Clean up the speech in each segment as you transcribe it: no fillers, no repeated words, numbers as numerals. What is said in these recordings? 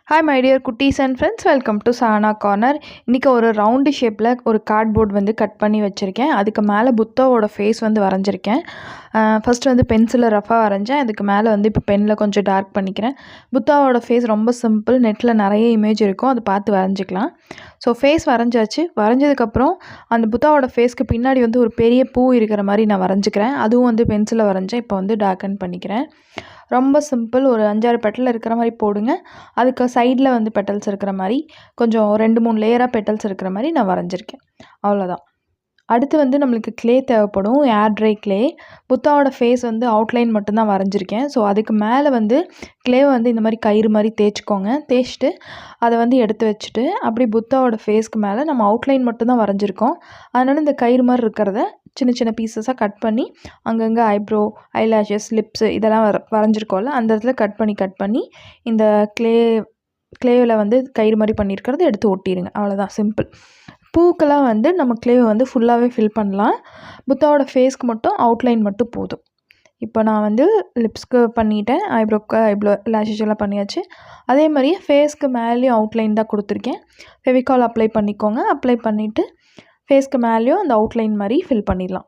Hi my dear குட்டீஸ் and friends, welcome to Sana corner. இன்றைக்கி ஒரு ரவுண்டு ஷேப்பில் ஒரு கார்ட்போர்ட் வந்து கட் பண்ணி வச்சுருக்கேன். அதுக்கு மேலே புத்தாவோட ஃபேஸ் வந்து வரைஞ்சிருக்கேன். ஃபஸ்ட்டு வந்து பென்சிலில் ரஃபாக வரைஞ்சேன். அதுக்கு மேலே வந்து இப்போ பெனில் கொஞ்சம் டார்க் பண்ணிக்கிறேன். புத்தாவோட ஃபேஸ் ரொம்ப சிம்பிள், நெட்டில் நிறைய இமேஜ் இருக்கும், அதை பார்த்து வரைஞ்சிக்கலாம். So face வரைஞ்சாச்சு. வரைஞ்சதுக்கப்புறம் அந்த புத்தாவோட ஃபேஸ்க்கு பின்னாடி வந்து ஒரு பெரிய பூ இருக்கிற மாதிரி நான் வரைஞ்சிக்கிறேன். அதுவும் வந்து பென்சிலில் வரைஞ்சேன். இப்போ வந்து டார்க்கன் பண்ணிக்கிறேன். ரொம்ப சிம்பிள். ஒரு 5-6 பெட்டல் இருக்கிற மாதிரி போடுங்க. அதுக்கு சைடில் வந்து பெட்டல்ஸ் இருக்கிற மாதிரி கொஞ்சம் 2-3 லேயராக பெட்டல்ஸ் இருக்கிற மாதிரி நான் வரைஞ்சிருக்கேன். அவ்வளோதான். அடுத்து வந்து நம்மளுக்கு க்ளே தேவைப்படும், ஏர் ட்ரை க்ளே. புத்தாவோட ஃபேஸ் வந்து அவுட்லைன் மட்டும்தான் வரைஞ்சிருக்கேன். ஸோ அதுக்கு மேலே வந்து க்ளேவை வந்து இந்த மாதிரி கயிறு மாதிரி தேய்ச்சிக்கோங்க. தேய்ச்சிட்டு அதை வந்து எடுத்து வச்சுட்டு அப்படி புத்தாவோட ஃபேஸ்க்கு மேலே நம்ம அவுட்லைன் மட்டும்தான் வரைஞ்சிருக்கோம். அதனால் இந்த கயிறு மாதிரி இருக்கிறத சின்ன சின்ன பீசஸாக கட் பண்ணி அங்கங்கே ஐப்ரோ, ஐலாஷஸ், லிப்ஸு இதெல்லாம் வரைஞ்சிருக்கோம்ல, அந்த இடத்துல கட் பண்ணி இந்த க்ளேவில் வந்து கயிறு மாதிரி பண்ணியிருக்கிறத எடுத்து ஒட்டிடுங்க. அவ்வளோதான், சிம்பிள். பூக்கெல்லாம் வந்து நம்ம க்ளேவை வந்து ஃபுல்லாகவே ஃபில் பண்ணலாம். புத்தாவோட ஃபேஸ்க்கு மட்டும் அவுட்லைன் மட்டும் போதும். இப்போ நான் வந்து லிப்ஸ்க்கு பண்ணிட்டேன், ஐப்ரோ லேஷஸ் எல்லாம் பண்ணியாச்சு. அதே மாதிரியே ஃபேஸ்க்கு மேலேயும் அவுட்லைன் தான் கொடுத்துருக்கேன். ஃபெவிகால் அப்ளை பண்ணிக்கோங்க. அப்ளை பண்ணிவிட்டு ஃபேஸ்க்கு மேலேயும் அந்த அவுட்லைன் மாதிரி ஃபில் பண்ணிடலாம்.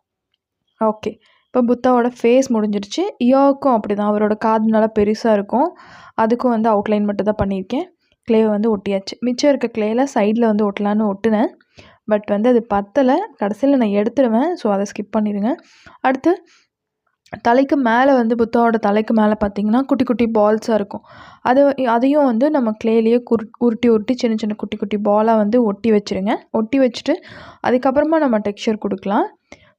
ஓகே, இப்போ புத்தாவோட ஃபேஸ் முடிஞ்சிருச்சு. இயோக்கும் அப்படி தான், அவரோட காது நல்லா பெருசாக இருக்கும். அதுக்கும் வந்து அவுட்லைன் மட்டும் தான் பண்ணியிருக்கேன். க்ளேவை வந்து ஒட்டியாச்சு. மிச்சம் இருக்க க்ளேயில் சைடில் வந்து ஒட்டலான்னு ஒட்டினேன். பட் வந்து அது பத்தலை. கடைசியில் நான் எடுத்துடுவேன். ஸோ அதை ஸ்கிப் பண்ணிடுங்க. அடுத்து தலைக்கு மேலே வந்து புத்தாவோட தலைக்கு மேலே பார்த்திங்கன்னா குட்டி குட்டி பால்ஸாக இருக்கும். அதையும் வந்து நம்ம க்ளேலேயே உருட்டி சின்ன சின்ன குட்டி குட்டி பாலாக வந்து ஒட்டி வச்சுருங்க. ஒட்டி வச்சுட்டு அதுக்கப்புறமா நம்ம டெக்ஸ்சர் கொடுக்கலாம்.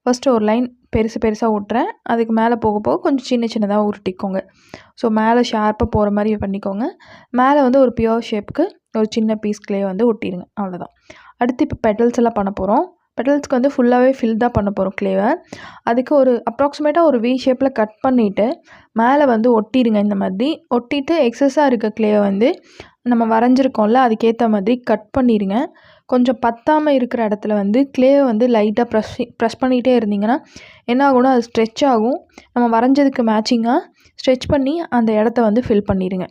ஃபஸ்ட்டு ஒரு லைன் பெருசாக ஒட்டுறேன். அதுக்கு மேலே போக போக கொஞ்சம் சின்ன சின்னதாக உருட்டிக்கோங்க. ஸோ மேலே ஷார்ப்பாக போகிற மாதிரி பண்ணிக்கோங்க. மேலே வந்து ஒரு பியோர் ஷேப்புக்கு ஒரு சின்ன பீஸ் க்ளே வந்து ஒட்டிடுங்க. அவ்வளோதான். அடுத்து இப்போ பெட்டல்ஸ் எல்லாம் பண்ண போகிறோம். பெட்டல்ஸ்க்கு வந்து ஃபுல்லாகவே ஃபில் தான் பண்ண போகிறோம் க்ளேவை. அதுக்கு ஒரு அப்ராக்சிமேட்டாக ஒரு வி ஷேப்பில் கட் பண்ணிவிட்டு மேலே வந்து ஒட்டிடுங்க. இந்த மாதிரி ஒட்டிட்டு எக்ஸஸாக இருக்க க்ளேவை வந்து நம்ம வரைஞ்சிருக்கோம்ல, அதுக்கேற்ற மாதிரி கட் பண்ணிடுங்க. கொஞ்சம் பத்தாமல் இருக்கிற இடத்துல வந்து க்ளேவை வந்து லைட்டாக ப்ரெஸ் பண்ணிகிட்டே இருந்தீங்கன்னா என்ன ஆகும்னா அது ஸ்ட்ரெச் ஆகும். நம்ம வரைஞ்சதுக்கு மேட்சிங்காக ஸ்ட்ரெச் பண்ணி அந்த இடத்த வந்து ஃபில் பண்ணிடுங்க.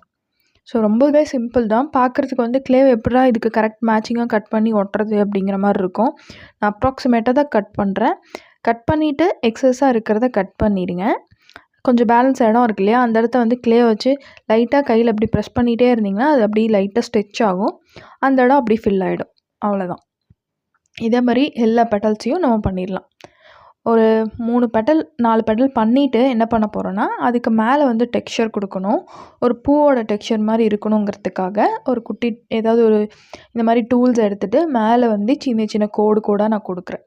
ஸோ ரொம்பவே சிம்பிள் தான். பார்க்குறதுக்கு வந்து க்ளேவை எப்படா இதுக்கு கரெக்ட் மேட்சிங்காக கட் பண்ணி ஒட்டுறது அப்படிங்கிற மாதிரி இருக்கும். நான் அப்ராக்சிமேட்டாக தான் கட் பண்ணுறேன். கட் பண்ணிவிட்டு எக்ஸஸாக இருக்கிறத கட் பண்ணிடுங்க. கொஞ்சம் பேலன்ஸ் இடம் இருக்கு இல்லையா, அந்த இடத்த வந்து க்ளே வச்சு லைட்டாக கையில் அப்படி ப்ரெஸ் பண்ணிகிட்டே இருந்தீங்கன்னா அது அப்படியே லைட்டாக ஸ்ட்ரெச் ஆகும். அந்த இடம் அப்படி ஃபில் ஆகிடும். அவ்வளோதான். இதே மாதிரி எல்லா பெட்டல்ஸையும் நம்ம பண்ணிடலாம். ஒரு 3 பெட்டல் 4 பெட்டல் பண்ணிவிட்டு என்ன பண்ண போகிறோன்னா அதுக்கு மேலே வந்து டெக்ஸ்சர் கொடுக்கணும். ஒரு பூவோட டெக்ஸ்சர் மாதிரி இருக்கணுங்கிறதுக்காக ஒரு குட்டி ஏதாவது ஒரு இந்த மாதிரி டூல்ஸ் எடுத்துகிட்டு மேலே வந்து சின்ன சின்ன கோடாக நான் கொடுக்குறேன்.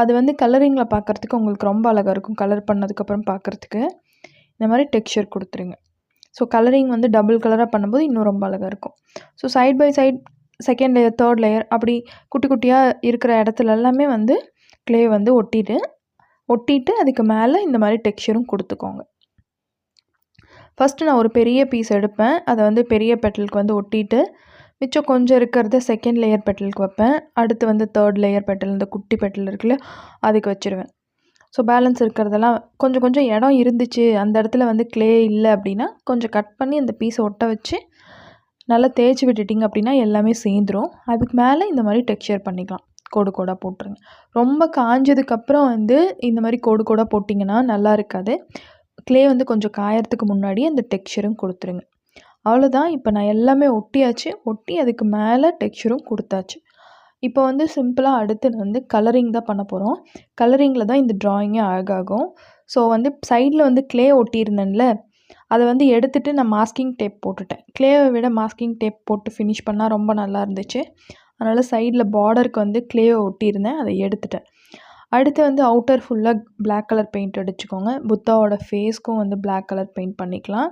அது வந்து கலரிங்கில் பார்க்குறதுக்கு உங்களுக்கு ரொம்ப அழகாக இருக்கும். கலர் பண்ணதுக்கப்புறம் பார்க்குறதுக்கு இந்த மாதிரி டெக்ஸ்சர் கொடுத்துருங்க. ஸோ கலரிங் வந்து டபுள் கலராக பண்ணும்போது இன்னும் ரொம்ப அழகாக இருக்கும். So side by side second layer, third layer அப்படி குட்டி குட்டியாக இருக்கிற இடத்துல எல்லாமே வந்து க்ளே வந்து ஒட்டிட்டு அதுக்கு மேலே இந்த மாதிரி டெக்ஸ்சரும் கொடுத்துக்கோங்க. ஃபஸ்ட்டு நான் ஒரு பெரிய பீஸ் எடுப்பேன். அதை வந்து பெரிய பெட்டலுக்கு வந்து ஒட்டிட்டு மிச்சம் கொஞ்சம் இருக்கிறத செகண்ட் லேயர் பெட்டலுக்கு வைப்பேன். அடுத்து வந்து தேர்ட் லேயர் பெட்டல், இந்த குட்டி பெட்டல் இருக்குல்ல, அதுக்கு வச்சுருவேன். ஸோ பேலன்ஸ் இருக்கிறதெல்லாம் கொஞ்சம் கொஞ்சம் இடம் இருந்துச்சு, அந்த இடத்துல வந்து க்ளே இல்லை அப்படின்னா கொஞ்சம் கட் பண்ணி அந்த பீஸை ஒட்ட வச்சு நல்லா தேய்ச்சி விட்டுட்டிங்க அப்படின்னா எல்லாமே சேர்ந்துடும். அதுக்கு மேலே இந்த மாதிரி டெக்ஸ்சர் பண்ணிக்கலாம். கோடாக போட்டுருங்க. ரொம்ப காஞ்சதுக்கப்புறம் வந்து இந்த மாதிரி கோடாக போட்டிங்கன்னா நல்லா இருக்காது. க்ளே வந்து கொஞ்சம் காயறதுக்கு முன்னாடி அந்த டெக்ஸ்சரும் கொடுத்துருங்க. அவ்வளோதான். இப்போ நான் எல்லாமே ஒட்டியாச்சு. ஒட்டி அதுக்கு மேலே டெக்ஸ்சரும் கொடுத்தாச்சு. இப்போ வந்து சிம்பிளாக அடுத்து வந்து கலரிங் தான் பண்ண போகிறோம். கலரிங்கில் தான் இந்த ட்ராயிங்கே அழகாகும். ஸோ வந்து சைடில் வந்து க்ளே ஒட்டியிருந்தேன்ல, அதை வந்து எடுத்துகிட்டு நான் மாஸ்கிங் டேப் போட்டுட்டேன். க்ளேவை விட மாஸ்கிங் டேப் போட்டு ஃபினிஷ் பண்ணால் ரொம்ப நல்லா இருந்துச்சு. அதனால் சைடில் பார்டருக்கு வந்து க்ளேவை ஒட்டியிருந்தேன், அதை எடுத்துட்டேன். அடுத்து வந்து அவுட்டர் ஃபுல்லாக பிளாக் கலர் பெயிண்ட் அடிச்சுக்கோங்க. புத்தாவோட ஃபேஸ்க்கும் வந்து பிளாக் கலர் பெயிண்ட் பண்ணிக்கலாம்.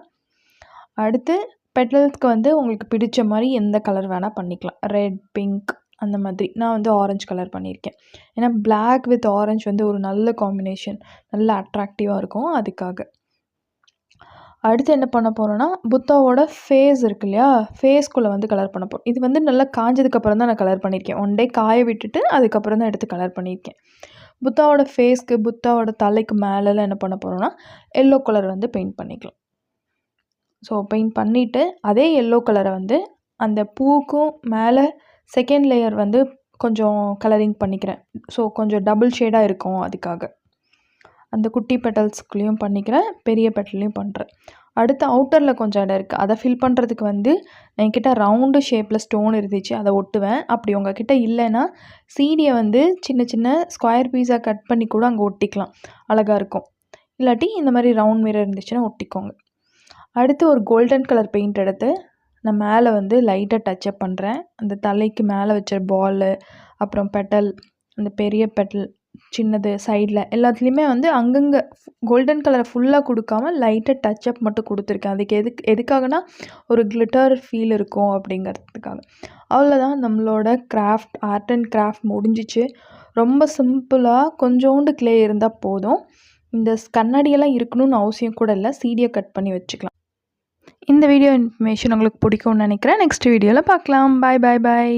அடுத்து பெட்டல்ஸ்க்கு வந்து உங்களுக்கு பிடிச்ச மாதிரி எந்த கலர் வேணால் பண்ணிக்கலாம். ரெட், பிங்க் அந்த மாதிரி. நான் வந்து ஆரஞ்சு கலர் பண்ணியிருக்கேன். ஏன்னா பிளாக் வித் ஆரஞ்சு வந்து ஒரு நல்ல காம்பினேஷன், நல்ல அட்ராக்டிவாக இருக்கும், அதுக்காக. அடுத்து என்ன பண்ண போகிறோன்னா புத்தாவோட ஃபேஸ் இருக்கு இல்லையா, ஃபேஸ்க்குள்ளே வந்து கலர் பண்ண போகிறோம். இது வந்து நல்லா காஞ்சதுக்கப்புறம் தான் நான் கலர் பண்ணியிருக்கேன். 1 டே காய விட்டுட்டு அதுக்கப்புறம் தான் எடுத்து கலர் பண்ணியிருக்கேன். புத்தாவோட ஃபேஸ்க்கு, புத்தாவோட தலைக்கு மேலெலாம் என்ன பண்ண போகிறோன்னா எல்லோ கலர் வந்து பெயிண்ட் பண்ணிக்கலாம். ஸோ பெயிண்ட் பண்ணிவிட்டு அதே எல்லோ கலரை வந்து அந்த பூவுக்கும் மேலே செகண்ட் லேயர் வந்து கொஞ்சம் கலரிங் பண்ணிக்கிறேன். ஸோ கொஞ்சம் டபுள் ஷேடாக இருக்கும் அதுக்காக. அந்த குட்டி பெட்டல்ஸ்குள்ளேயும் பண்ணிக்கிறேன், பெரிய பெட்டல்லையும் பண்ணுறேன். அடுத்து அவுட்டரில் கொஞ்சம் இடம் இருக்குது. அதை ஃபில் பண்ணுறதுக்கு வந்து என்கிட்ட ரவுண்டு ஷேப்பில் ஸ்டோன் இருந்துச்சு, அதை ஒட்டுவேன். அப்படி உங்ககிட்ட இல்லைன்னா சீடியை வந்து சின்ன சின்ன ஸ்கொயர் பீஸாக கட் பண்ணி கூட அங்கே ஒட்டிக்கலாம், அழகாக இருக்கும். இல்லாட்டி இந்த மாதிரி ரவுண்ட் மிரர் இருந்துச்சுன்னா ஒட்டிக்கோங்க. அடுத்து ஒரு கோல்டன் கலர் பெயிண்ட் எடுத்து நான் மேலே வந்து லைட்டாக டச்சப் பண்ணுறேன். அந்த தலைக்கு மேலே வச்ச பாலு, அப்புறம் பெட்டல், அந்த பெரிய பெட்டல், சின்னது சைடில் எல்லாத்துலேயுமே வந்து அங்கங்கே கோல்டன் கலரை ஃபுல்லாக கொடுக்காம லைட்டாக டச்சப் மட்டும் கொடுத்துருக்கேன். அதுக்கு எதுக்காகனா ஒரு கிளிட்டர் ஃபீல் இருக்கும் அப்படிங்கிறதுக்காக. அவ்வளோதான், நம்மளோட கிராஃப்ட், ஆர்ட் அண்ட் கிராஃப்ட் முடிஞ்சிச்சு. ரொம்ப சிம்பிளாக கொஞ்சோண்டு க்ளே இருந்தால் போதும். இந்த கண்ணாடியெல்லாம் இருக்கணும்னு அவசியம் கூட இல்லை, சீடியை கட் பண்ணி வச்சுக்கலாம். இந்த வீடியோ இன்ஃபர்மேஷன் உங்களுக்கு பிடிக்கும்னு நினைக்கிறேன். நெக்ஸ்ட் வீடியோவில் பார்க்கலாம். பாய் பாய் பாய்.